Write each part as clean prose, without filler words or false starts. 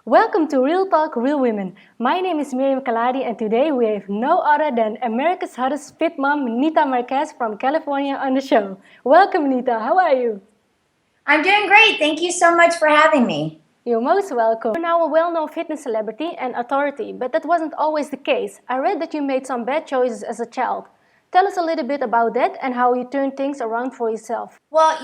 Welcome to Real Talk, Real Women. My name is Miriam Khalladi, and today we have no other than America's hottest fit mom, Nita Marquez from California on the show. Welcome, Nita. How are you? I'm doing great. Thank you so much for having me. You're most welcome. You're now a well-known fitness celebrity and authority, but that wasn't always the case. I read that you made some bad choices as a child. Tell us a little bit about that and how you turned things around for yourself. Well,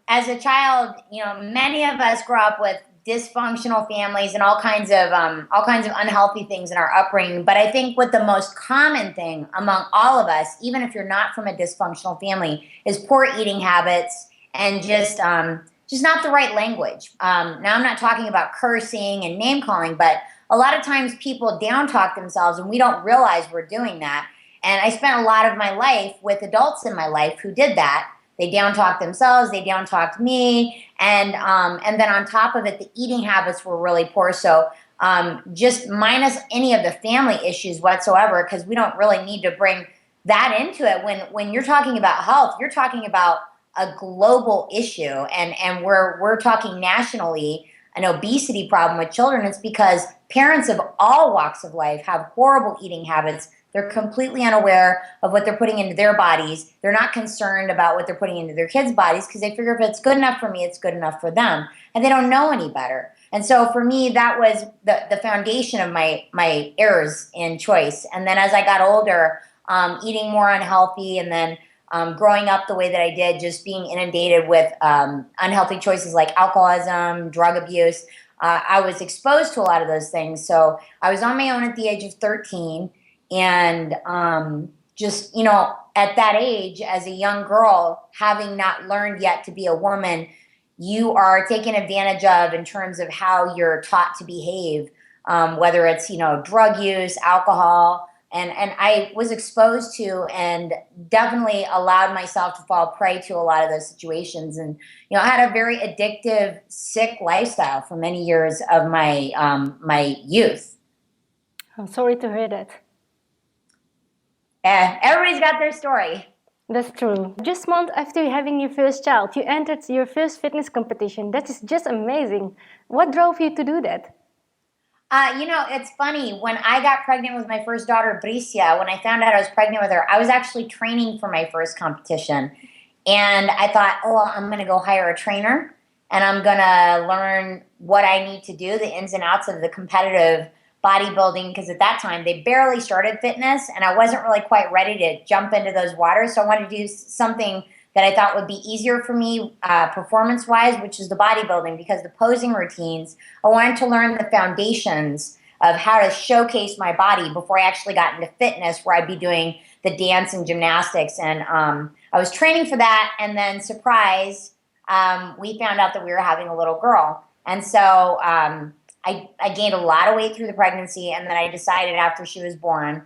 as a child, many of us grow up with dysfunctional families and all kinds of unhealthy things in our upbringing. But I think what the most common thing among all of us, even if you're not from a dysfunctional family, is poor eating habits and just not the right language. Now, I'm not talking about cursing and name calling, but a lot of times people down talk themselves, and we don't realize we're doing that. And I spent a lot of my life with adults in my life who did that. They down talked themselves, they down talked me, and then on top of it, the eating habits were really poor. So just minus any of the family issues whatsoever, because we don't really need to bring that into it. When you're talking about health, you're talking about a global issue, and we're talking nationally an obesity problem with children. It's because parents of all walks of life have horrible eating habits. They're completely unaware of what they're putting into their bodies. They're not concerned about what they're putting into their kids' bodies because they figure if it's good enough for me, it's good enough for them. And they don't know any better. And so for me, that was the foundation of my errors in choice. And then as I got older, eating more unhealthy, and then growing up the way that I did, just being inundated with unhealthy choices like alcoholism, drug abuse, I was exposed to a lot of those things. So I was on my own at the age of 13. And at that age, as a young girl, having not learned yet to be a woman, you are taken advantage of in terms of how you're taught to behave, whether it's, drug use, alcohol. And I was exposed to and definitely allowed myself to fall prey to a lot of those situations. And, I had a very addictive, sick lifestyle for many years of my youth. I'm sorry to hear that. Yeah, everybody's got their story. That's true. Just months after having your first child, you entered your first fitness competition. That is just amazing. What drove you to do that? It's funny. When I got pregnant with my first daughter, Bricia, when I found out I was pregnant with her, I was actually training for my first competition. And I thought, oh, well, I'm going to go hire a trainer, and I'm going to learn what I need to do, the ins and outs of the competitive bodybuilding, because at that time they barely started fitness and I wasn't really quite ready to jump into those waters. So I wanted to do something that I thought would be easier for me performance wise, which is the bodybuilding, because the posing routines, I wanted to learn the foundations of how to showcase my body before I actually got into fitness, where I'd be doing the dance and gymnastics. And I was training for that, and then surprise, we found out that we were having a little girl. And so I gained a lot of weight through the pregnancy, and then I decided after she was born,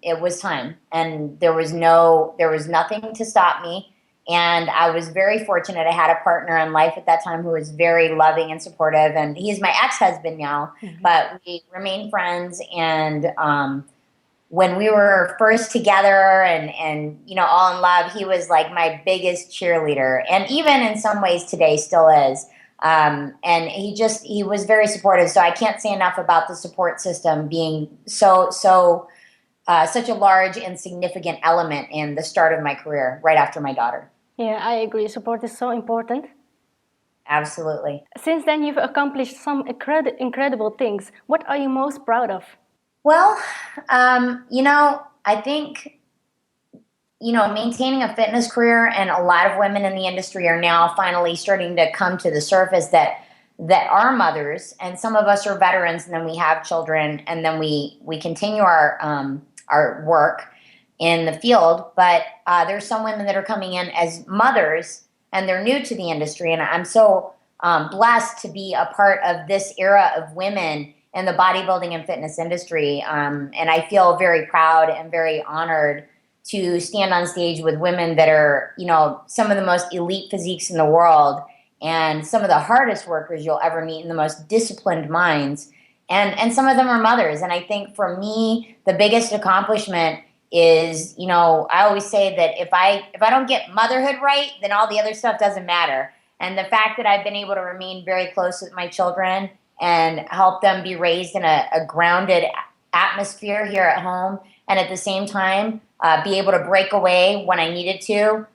it was time, and there was nothing to stop me. And I was very fortunate. I had a partner in life at that time who was very loving and supportive, and he's my ex-husband now, but we remain friends. And when we were first together and all in love, he was like my biggest cheerleader, and even in some ways today still is. And he was very supportive. So I can't say enough about the support system being such a large and significant element in the start of my career right after my daughter. Yeah, I agree. Support is so important. Absolutely. Since then, you've accomplished some incredible things. What are you most proud of? Well, I think maintaining a fitness career, and a lot of women in the industry are now finally starting to come to the surface that are mothers, and some of us are veterans, and then we have children, and then we continue our work in the field. But there's some women that are coming in as mothers, and they're new to the industry, and I'm so blessed to be a part of this era of women in the bodybuilding and fitness industry, and I feel very proud and very honored to stand on stage with women that are, some of the most elite physiques in the world, and some of the hardest workers you'll ever meet, and the most disciplined minds. And some of them are mothers. And I think for me, the biggest accomplishment is, I always say that if I don't get motherhood right, then all the other stuff doesn't matter. And the fact that I've been able to remain very close with my children and help them be raised in a grounded atmosphere here at home, and at the same time be able to break away when I needed to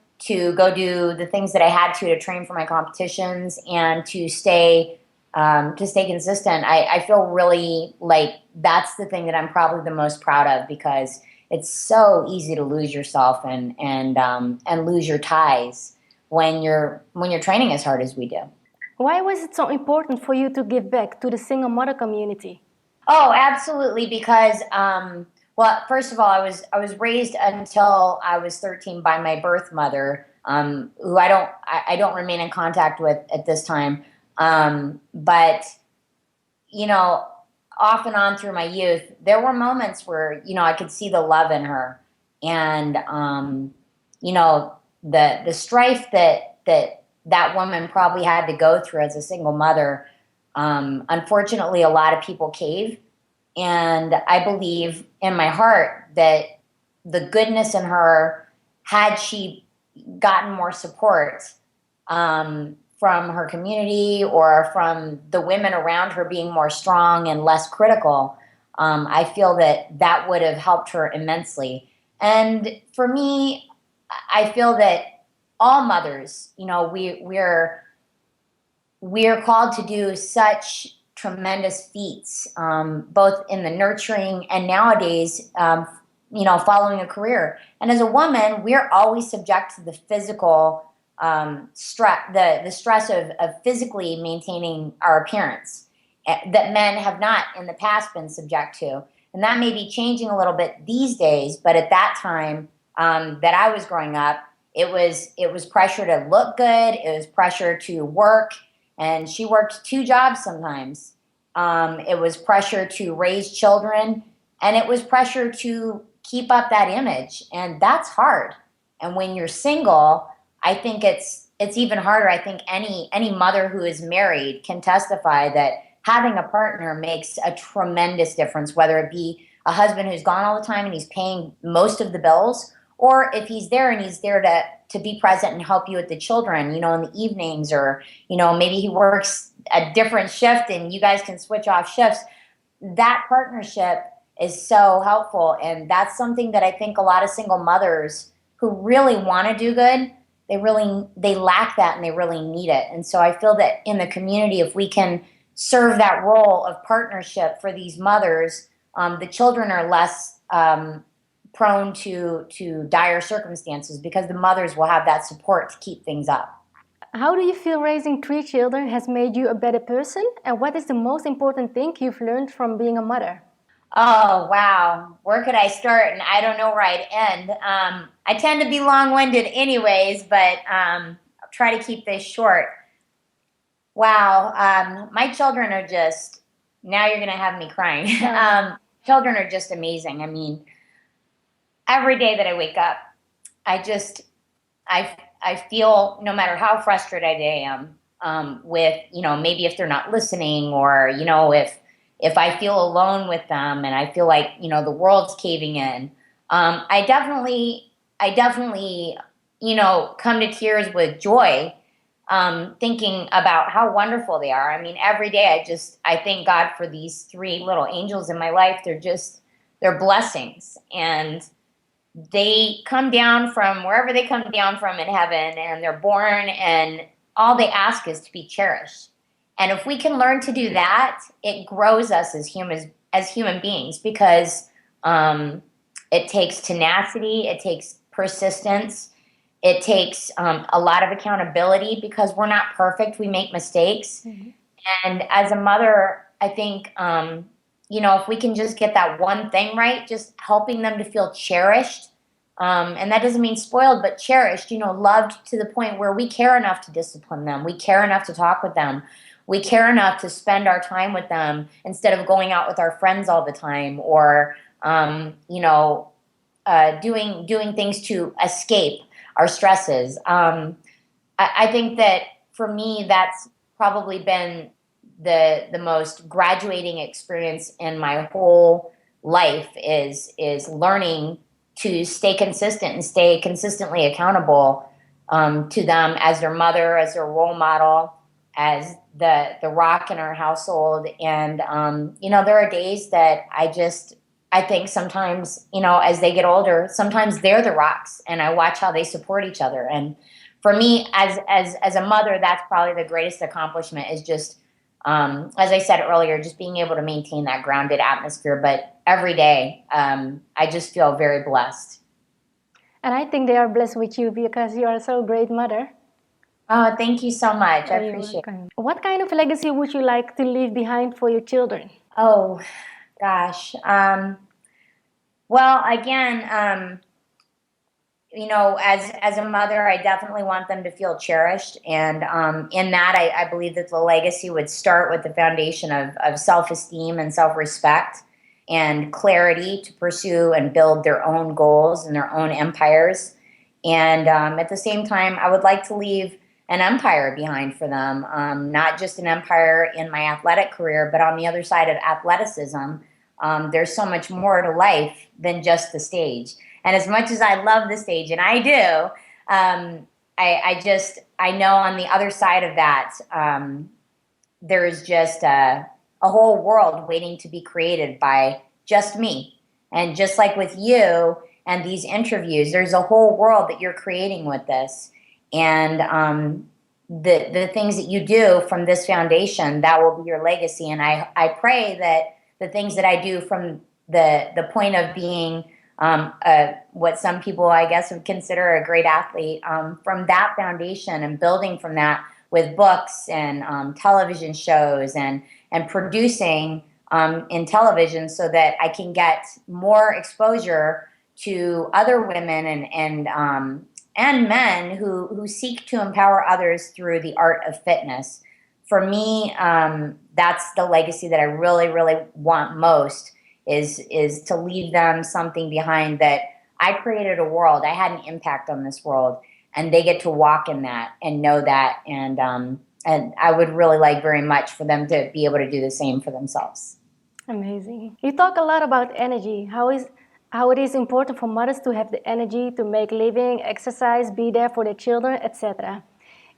go do the things that I had to train for my competitions and to stay consistent. I feel really like that's the thing that I'm probably the most proud of, because it's so easy to lose yourself and lose your ties when you're training as hard as we do. Why was it so important for you to give back to the single mother community? Oh, absolutely. Because, well, first of all, I was raised until I was 13 by my birth mother, who I don't remain in contact with at this time. But you know, off and on through my youth, there were moments where I could see the love in her, and you know, the strife that woman probably had to go through as a single mother. Unfortunately, a lot of people cave. And I believe in my heart that the goodness in her, had she gotten more support from her community or from the women around her being more strong and less critical, I feel that would have helped her immensely. And for me, I feel that all mothers, we're called to do such tremendous feats, both in the nurturing and nowadays, following a career. And as a woman, we're always subject to the physical stress, the stress of physically maintaining our appearance that men have not in the past been subject to. And that may be changing a little bit these days, but at that time that I was growing up, it was pressure to look good. It was pressure to work. And she worked 2 jobs sometimes. It was pressure to raise children, and it was pressure to keep up that image. And that's hard. And when you're single, I think it's even harder. I think any mother who is married can testify that having a partner makes a tremendous difference, whether it be a husband who's gone all the time and he's paying most of the bills, or if he's there and he's there to be present and help you with the children, in the evenings, or, maybe he works a different shift and you guys can switch off shifts. That partnership is so helpful. And that's something that I think a lot of single mothers who really want to do good, they lack that and they really need it. And so I feel that in the community, if we can serve that role of partnership for these mothers, the children are less prone to dire circumstances, because the mothers will have that support to keep things up. How do you feel raising 3 children has made you a better person? And what is the most important thing you've learned from being a mother? Oh, wow. Where could I start? And I don't know where I'd end. I tend to be long-winded anyways, but I'll try to keep this short. Wow. My children are just, now you're going to have me crying. Children are just amazing. I mean, every day that I wake up, I feel, no matter how frustrated I am with, maybe if they're not listening, or, if I feel alone with them and I feel like, the world's caving in, I definitely, come to tears with joy, thinking about how wonderful they are. I mean, every day I thank God for these 3 little angels in my life. They're blessings, and they come down from wherever they come down from in heaven, and they're born, and all they ask is to be cherished. And if we can learn to do that, it grows us as human beings, because it takes tenacity, it takes persistence, it takes a lot of accountability, because we're not perfect, we make mistakes. Mm-hmm. And as a mother, I think if we can just get that one thing right, just helping them to feel cherished, and that doesn't mean spoiled, but cherished, loved to the point where we care enough to discipline them. We care enough to talk with them. We care enough to spend our time with them instead of going out with our friends all the time, or, doing things to escape our stresses. I think that for me, that's probably been the most graduating experience in my whole life, is learning to stay consistent and stay consistently accountable to them as their mother, as their role model, as the rock in our household. And there are days that I think sometimes, as they get older, sometimes they're the rocks, and I watch how they support each other. And for me, as a mother, that's probably the greatest accomplishment, is just, as I said earlier, just being able to maintain that grounded atmosphere. But every day, I just feel very blessed. And I think they are blessed with you because you are so great mother. Oh, thank you so much. I You're appreciate it. welcome. What kind of legacy would you like to leave behind for your children? Oh, gosh. Well, again, as a mother, I definitely want them to feel cherished. And in that, I believe that the legacy would start with the foundation of self-esteem and self-respect and clarity to pursue and build their own goals and their own empires. And at the same time, I would like to leave an empire behind for them, not just an empire in my athletic career, but on the other side of athleticism, there's so much more to life than just the stage. And as much as I love the stage, and I do, I know on the other side of that, there is just a whole world waiting to be created by just me. And just like with you and these interviews, there's a whole world that you're creating with this. And the things that you do from this foundation, that will be your legacy. And I pray that the things that I do from the point of being what some people, I guess, would consider a great athlete, from that foundation and building from that with books and television shows and producing in television, so that I can get more exposure to other women and men who seek to empower others through the art of fitness. For me, that's the legacy that I really, really want most, is to leave them something behind, that I created a world, I had an impact on this world, and they get to walk in that and know that. And I would really like very much for them to be able to do the same for themselves. Amazing. You talk a lot about energy, how it is important for mothers to have the energy to make living, exercise, be there for their children, etc.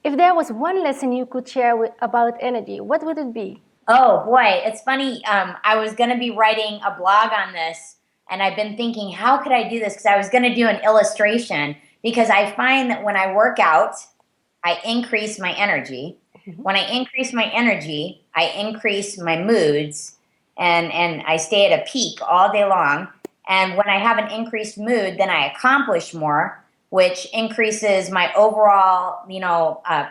If there was one lesson you could share about energy, what would it be? Oh boy, it's funny. I was going to be writing a blog on this, and I've been thinking, how could I do this? Because I was going to do an illustration, because I find that when I work out, I increase my energy. Mm-hmm. When I increase my energy, I increase my moods, and I stay at a peak all day long. And when I have an increased mood, then I accomplish more, which increases my overall,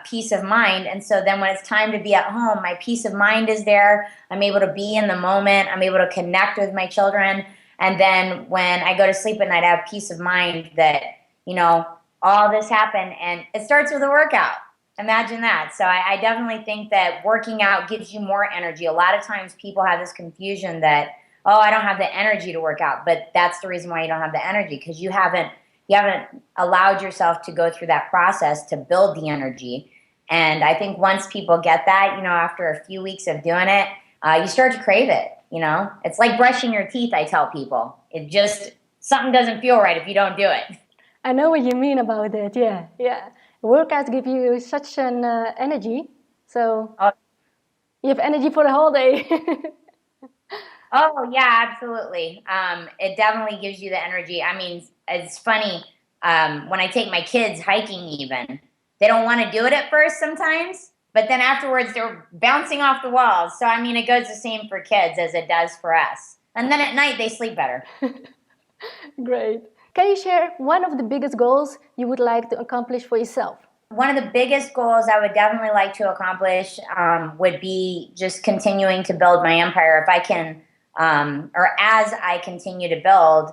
peace of mind. And so then when it's time to be at home, my peace of mind is there. I'm able to be in the moment. I'm able to connect with my children. And then when I go to sleep at night, I have peace of mind that, all this happened, and it starts with a workout. Imagine that. So I definitely think that working out gives you more energy. A lot of times people have this confusion that, oh, I don't have the energy to work out. But that's the reason why you don't have the energy, because you haven't allowed yourself to go through that process to build the energy. And I think once people get that, after a few weeks of doing it, you start to crave it. It's like brushing your teeth, I tell people. It just, something doesn't feel right if you don't do it. I know what you mean about that. Yeah. Workouts give you such an energy, so you have energy for the whole day. Oh yeah, absolutely. It definitely gives you the energy. I mean, it's funny, when I take my kids hiking, even, they don't want to do it at first sometimes, but then afterwards they're bouncing off the walls. So I mean, it goes the same for kids as it does for us. And then at night they sleep better. Great. Can you share one of the biggest goals you would like to accomplish for yourself? One of the biggest goals I would definitely like to accomplish would be just continuing to build my empire. If I can, or as I continue to build,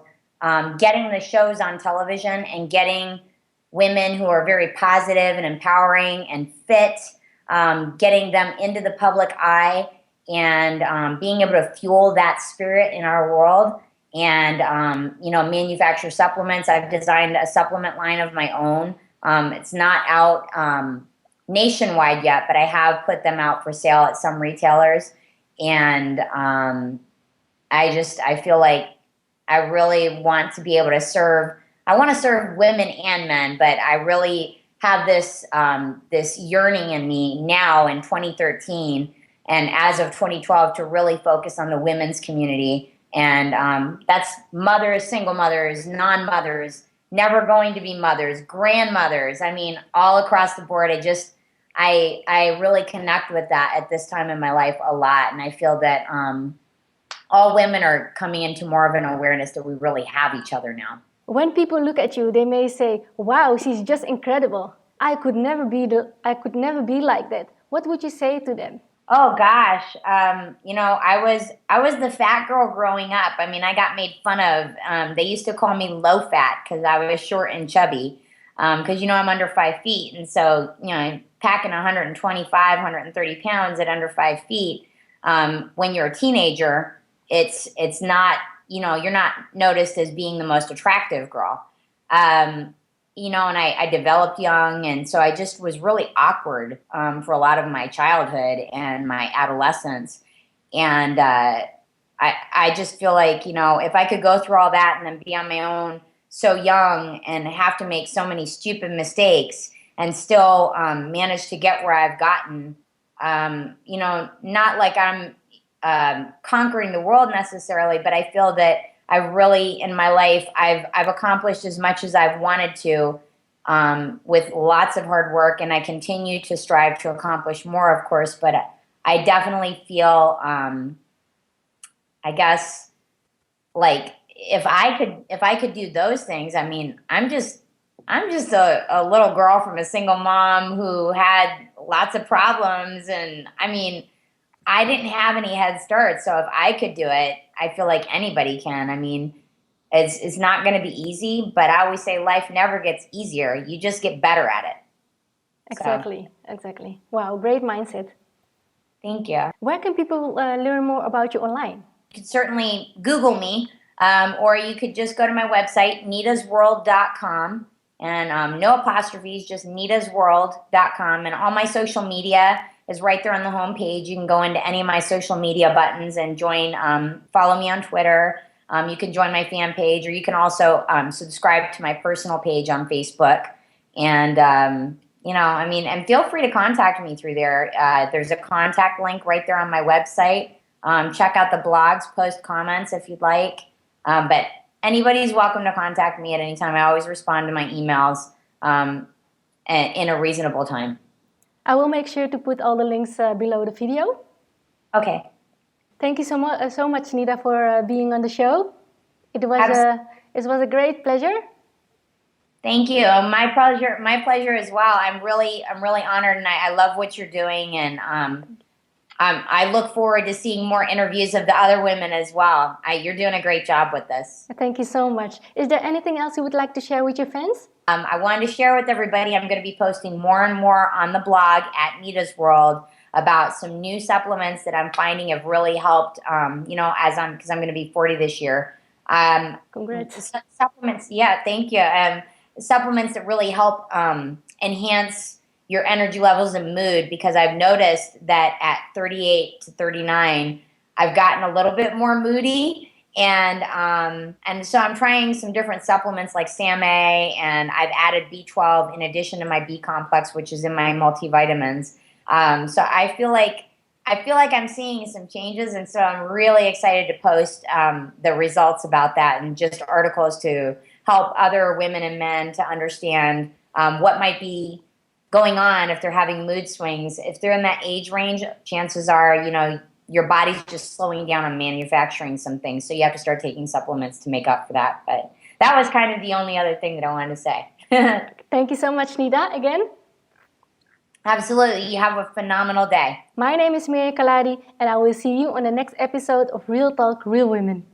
getting the shows on television and getting women who are very positive and empowering and fit, getting them into the public eye, and being able to fuel that spirit in our world. And, manufacture supplements. I've designed a supplement line of my own. It's not out nationwide yet, but I have put them out for sale at some retailers. And I feel like I really want to be able to serve. I want to serve women and men, but I really have this yearning in me now in 2013, and as of 2012 to really focus on the women's community, and that's mothers, single mothers, non-mothers, never going to be mothers, grandmothers. I mean, all across the board. I really connect with that at this time in my life a lot, and I feel that all women are coming into more of an awareness that we really have each other now. When people look at you, they may say, "Wow, she's just incredible. I could never be like that." What would you say to them? Oh gosh, I was the fat girl growing up. I mean, I got made fun of. They used to call me low fat because I was short and chubby. Because I'm under 5 feet, and so packing 125, 130 pounds at under 5 feet. When you're a teenager, it's not, you're not noticed as being the most attractive girl. And I developed young, and so I just was really awkward for a lot of my childhood and my adolescence. And I just feel like, if I could go through all that and then be on my own so young and have to make so many stupid mistakes and still manage to get where I've gotten, not like I'm conquering the world necessarily, but I feel that I really, in my life, I've accomplished as much as I've wanted to, with lots of hard work, and I continue to strive to accomplish more, of course. But I definitely feel, I guess, like if I could do those things, I mean, I'm just a little girl from a single mom who had lots of problems, and I mean, I didn't have any head start, so if I could do it, I feel like anybody can. I mean, it's not going to be easy, but I always say life never gets easier. You just get better at it. Exactly. Wow, great mindset. Thank you. Where can people learn more about you online? You can certainly Google me, or you could just go to my website, nitasworld.com, and no apostrophes, just nitasworld.com, and all my social media is right there on the home page. You can go into any of my social media buttons and join, follow me on Twitter. You can join my fan page, or you can also subscribe to my personal page on Facebook. And, and feel free to contact me through there. There's a contact link right there on my website. Check out the blogs, post comments if you'd like. But anybody's welcome to contact me at any time. I always respond to my emails in a reasonable time. I will make sure to put all the links below the video. Okay. Thank you so much, Nita, for being on the show. It was a great pleasure. Thank you. My pleasure as well. I'm really honored, and I love what you're doing, and I look forward to seeing more interviews of the other women as well. You're doing a great job with this. Thank you so much. Is there anything else you would like to share with your fans? I wanted to share with everybody, I'm going to be posting more and more on the blog at Nita's World about some new supplements that I'm finding have really helped, because I'm going to be 40 this year. Congrats. Supplements, yeah, thank you. Supplements that really help enhance your energy levels and mood, because I've noticed that at 38 to 39, I've gotten a little bit more moody. And so I'm trying some different supplements like SAMA, and I've added B12 in addition to my B complex, which is in my multivitamins. So I feel like I'm seeing some changes, and so I'm really excited to post the results about that, and just articles to help other women and men to understand what might be going on if they're having mood swings. If they're in that age range, chances are, your body's just slowing down on manufacturing some things. So you have to start taking supplements to make up for that. But that was kind of the only other thing that I wanted to say. Thank you so much, Nita, again. Absolutely. You have a phenomenal day. My name is Miriam Khalladi, and I will see you on the next episode of Real Talk, Real Women.